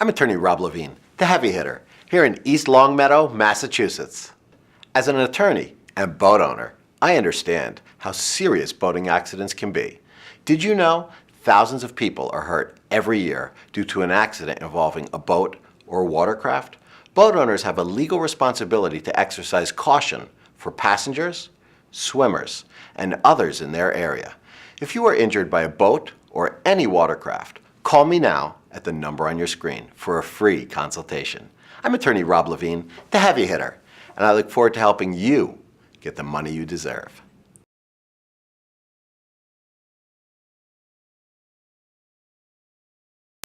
I'm attorney Rob Levine, the heavy hitter, here in East Longmeadow, Massachusetts. As an attorney and boat owner, I understand how serious boating accidents can be. Did you know thousands of people are hurt every year due to an accident involving a boat or watercraft? Boat owners have a legal responsibility to exercise caution for passengers, swimmers, and others in their area. If you are injured by a boat or any watercraft, call me now at the number on your screen for a free consultation. I'm attorney Rob Levine, the heavy hitter, and I look forward to helping you get the money you deserve.